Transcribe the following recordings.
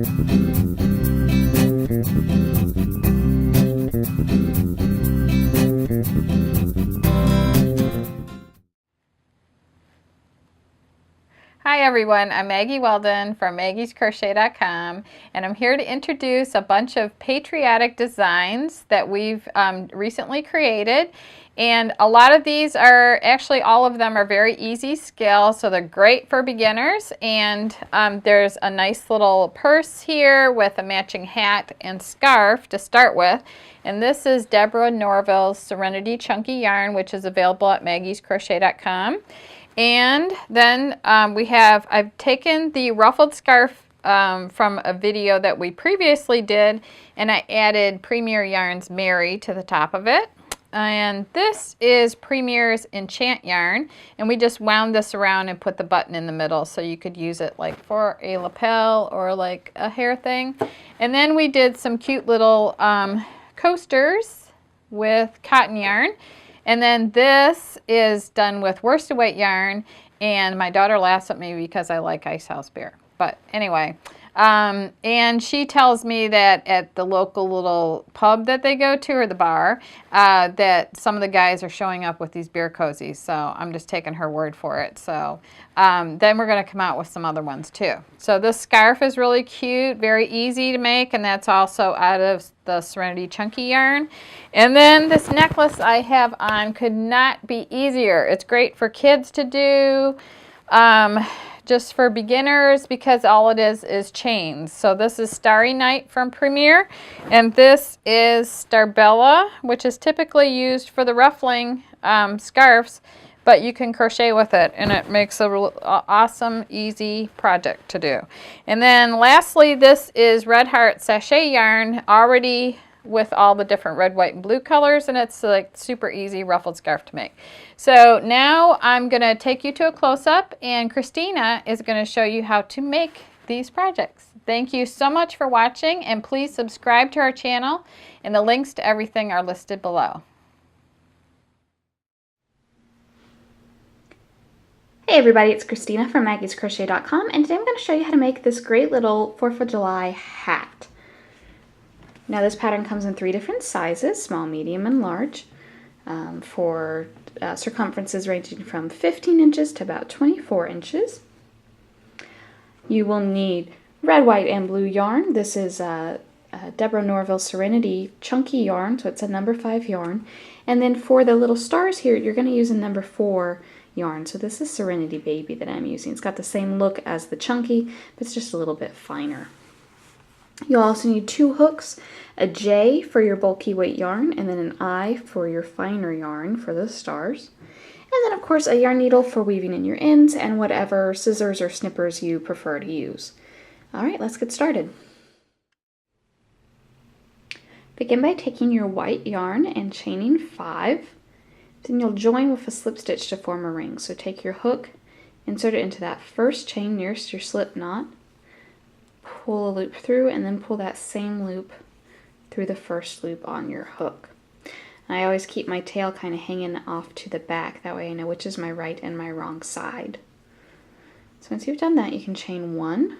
Hi everyone, I'm Maggie Weldon from maggiescrochet.com, and I'm here to introduce a bunch of patriotic designs that we've recently created. And a lot of these are, actually all of them are very easy skill, so they're great for beginners. And there's a nice little purse here with a matching hat and scarf to start with. And this is Deborah Norville's Serenity Chunky Yarn, which is available at maggiescrochet.com. And then I've taken the ruffled scarf from a video that we previously did, and I added Premier Yarn's Mary to the top of it. And this is Premier's Enchant yarn, and we just wound this around and put the button in the middle so you could use it like for a lapel or like a hair thing. And then we did some cute little coasters with cotton yarn. And then this is done with worsted weight yarn, and my daughter laughs at me because I like Ice House Bear. But anyway, and she tells me that at the local little pub that they go to, or the bar, that some of the guys are showing up with these beer cozies. So I'm just taking her word for it. So then we're going to come out with some other ones too. So this scarf is really cute, very easy to make, and that's also out of the Serenity Chunky yarn. And then this necklace I have on could not be easier. It's great for kids to do. Just for beginners, because all it is chains. So this is Starry Night from Premier, and this is Starbella, which is typically used for the ruffling scarves, but you can crochet with it, and it makes a real awesome, easy project to do. And then lastly, this is Red Heart Sachet yarn, already with all the different red, white, and blue colors, and it's like super easy ruffled scarf to make. So now I'm going to take you to a close-up, and Christina is going to show you how to make these projects. Thank you so much for watching, and please subscribe to our channel, and the links to everything are listed below. Hey everybody, it's Christina from maggiescrochet.com, and today I'm going to show you how to make this great little 4th of July hat. Now this pattern comes in 3 different sizes, small, medium, and large, for circumferences ranging from 15 inches to about 24 inches. You will need red, white, and blue yarn. This is Deborah Norville Serenity Chunky yarn, so it's a number 5 yarn. And then for the little stars here, you're going to use a number 4 yarn. So this is Serenity Baby that I'm using. It's got the same look as the Chunky, but it's just a little bit finer. You'll also need 2 hooks, a J for your bulky weight yarn, and then an I for your finer yarn for the stars. And then of course a yarn needle for weaving in your ends, and whatever scissors or snippers you prefer to use. Alright, let's get started. Begin by taking your white yarn and chaining 5. Then you'll join with a slip stitch to form a ring. So take your hook, insert it into that first chain nearest your slip knot, pull a loop through, and then pull that same loop through the first loop on your hook. And I always keep my tail kind of hanging off to the back, that way I know which is my right and my wrong side. So once you've done that, you can chain 1,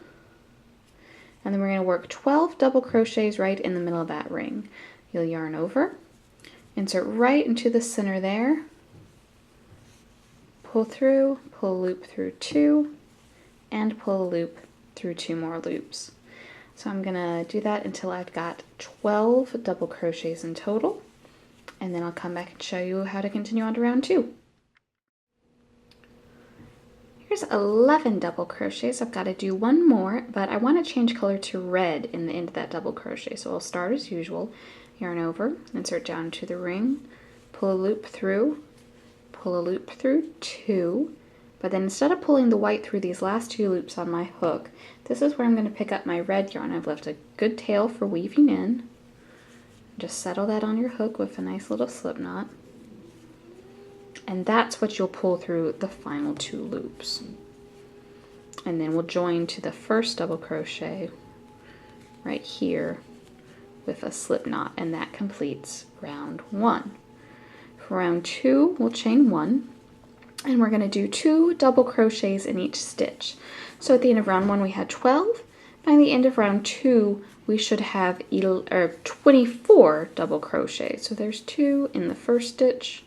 and then we're going to work 12 double crochets right in the middle of that ring. You'll yarn over, insert right into the center there, pull through, pull a loop through 2, and pull a loop through 2 more loops. So I'm going to do that until I've got 12 double crochets in total, and then I'll come back and show you how to continue on to round 2. Here's 11 double crochets. I've got to do 1 more, but I want to change color to red in the end of that double crochet. So I'll start as usual, yarn over, insert down to the ring, pull a loop through, pull a loop through 2, but then instead of pulling the white through these last 2 loops on my hook, this is where I'm going to pick up my red yarn. I've left a good tail for weaving in. Just settle that on your hook with a nice little slip knot. And that's what you'll pull through the final 2 loops. And then we'll join to the first double crochet right here with a slip knot, and that completes round 1. For round 2, we'll chain 1, and we're going to do 2 double crochets in each stitch. So at the end of round 1 we had 12, By the end of round 2, we should have 24 double crochets. So there's 2 in the first stitch.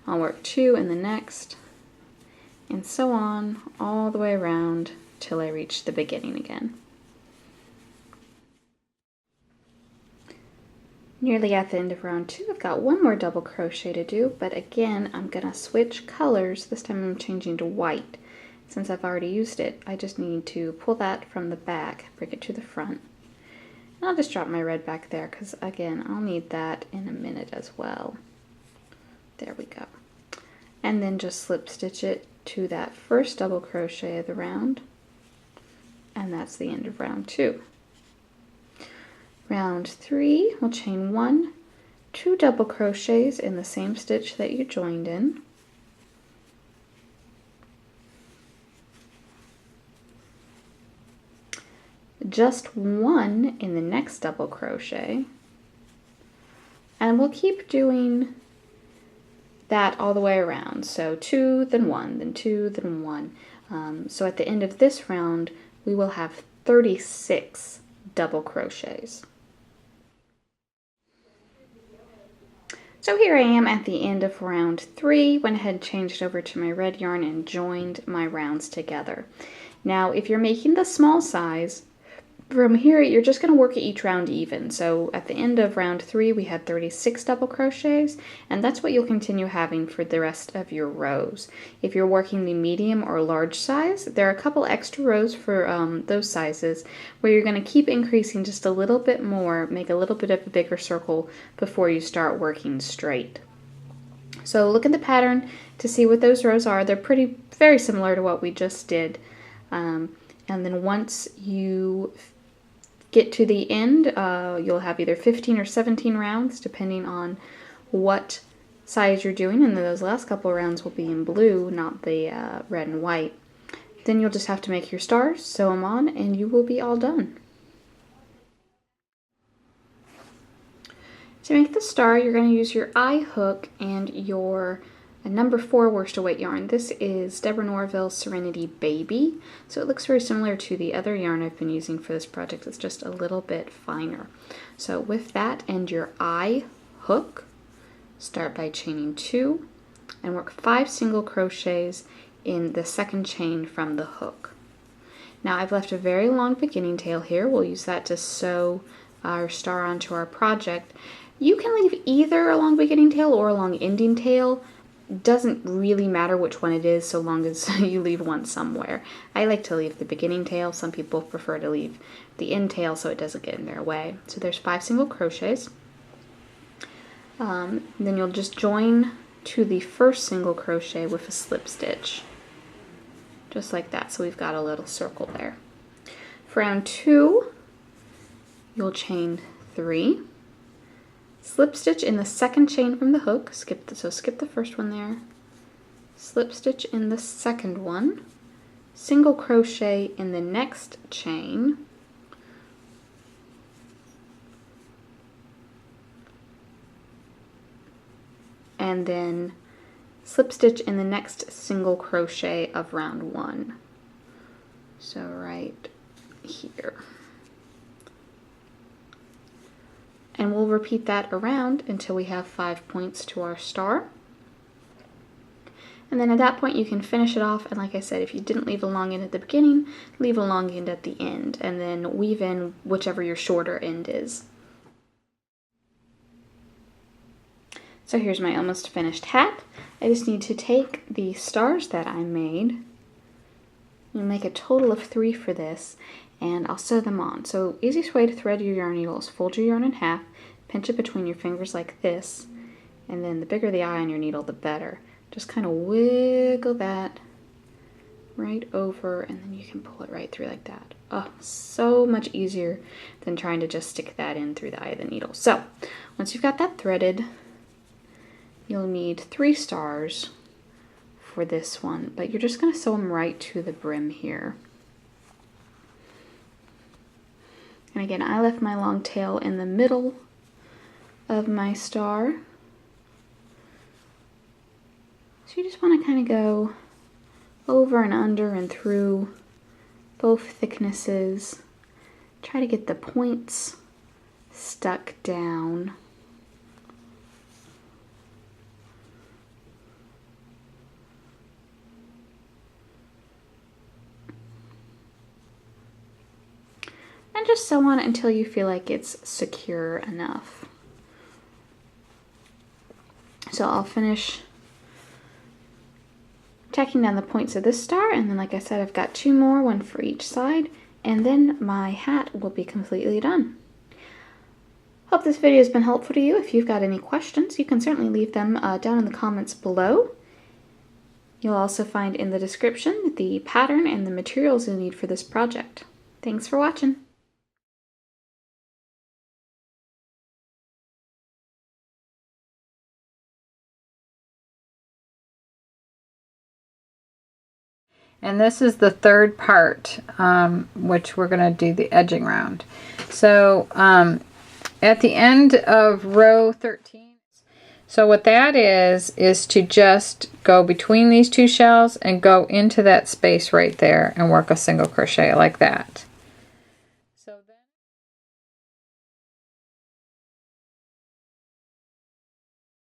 I'll work 2 in the next, and so on all the way around till I reach the beginning again. Nearly at the end of round 2, I've got one more double crochet to do, but again, I'm gonna switch colors. This time I'm changing to white. Since I've already used it, I just need to pull that from the back, bring it to the front. And I'll just drop my red back there because again, I'll need that in a minute as well. There we go. And then just slip stitch it to that first double crochet of the round. And that's the end of round 2. Round 3, we'll chain 1, 2 double crochets in the same stitch that you joined in. Just 1 in the next double crochet. And we'll keep doing that all the way around. So 2, then 1, then 2, then 1. So at the end of this round, we will have 36 double crochets. So here I am at the end of round 3, went ahead and changed over to my red yarn and joined my rounds together. Now if you're making the small size, from here you're just going to work each round even. So at the end of round 3 we had 36 double crochets, and that's what you'll continue having for the rest of your rows. If you're working the medium or large size, there are a couple extra rows for those sizes where you're going to keep increasing just a little bit more, make a little bit of a bigger circle before you start working straight. So look at the pattern to see what those rows are. They're very similar to what we just did. And then once you get to the end, you'll have either 15 or 17 rounds depending on what size you're doing, and then those last couple of rounds will be in blue, not the red and white. Then you'll just have to make your stars, sew them on, and you will be all done. To make the star, you're going to use your eye hook and your number 4 worsted weight yarn. This is Deborah Norville's Serenity Baby, so it looks very similar to the other yarn I've been using for this project. It's just a little bit finer. So with that and your eye hook, start by chaining 2 and work 5 single crochets in the second chain from the hook. Now I've left a very long beginning tail here. We'll use that to sew our star onto our project. You can leave either a long beginning tail or a long ending tail. Doesn't really matter which one it is so long as you leave one somewhere. I like to leave the beginning tail. Some people prefer to leave the end tail so it doesn't get in their way. So there's 5 single crochets. Then you'll just join to the first single crochet with a slip stitch. Just like that, so we've got a little circle there. For round 2, you'll chain 3. Slip stitch in the second chain from the hook, skip the first one there, slip stitch in the second one, single crochet in the next chain, and then slip stitch in the next single crochet of round 1. So right here. And we'll repeat that around until we have 5 points to our star. And then at that point you can finish it off, and like I said, if you didn't leave a long end at the beginning, leave a long end at the end, and then weave in whichever your shorter end is. So here's my almost finished hat. I just need to take the stars that I made and make a total of 3 for this, and I'll sew them on. So easiest way to thread your yarn needle is fold your yarn in half, pinch it between your fingers like this, and then the bigger the eye on your needle, the better. Just kind of wiggle that right over, and then you can pull it right through like that. Oh, so much easier than trying to just stick that in through the eye of the needle. So once you've got that threaded, you'll need 3 stars for this one, but you're just going to sew them right to the brim here. And again, I left my long tail in the middle of my star. So you just want to kind of go over and under and through both thicknesses. Try to get the points stuck down. And just sew on it until you feel like it's secure enough. So I'll finish tacking down the points of this star, and then like I said, I've got 2 more, one for each side, and then my hat will be completely done. Hope this video has been helpful to you. If you've got any questions, you can certainly leave them down in the comments below. You'll also find in the description the pattern and the materials you'll need for this project. Thanks for watching. And this is the third part, which we're going to do the edging round. So at the end of row 13, so what that is to just go between these 2 shells and go into that space right there and work a single crochet like that.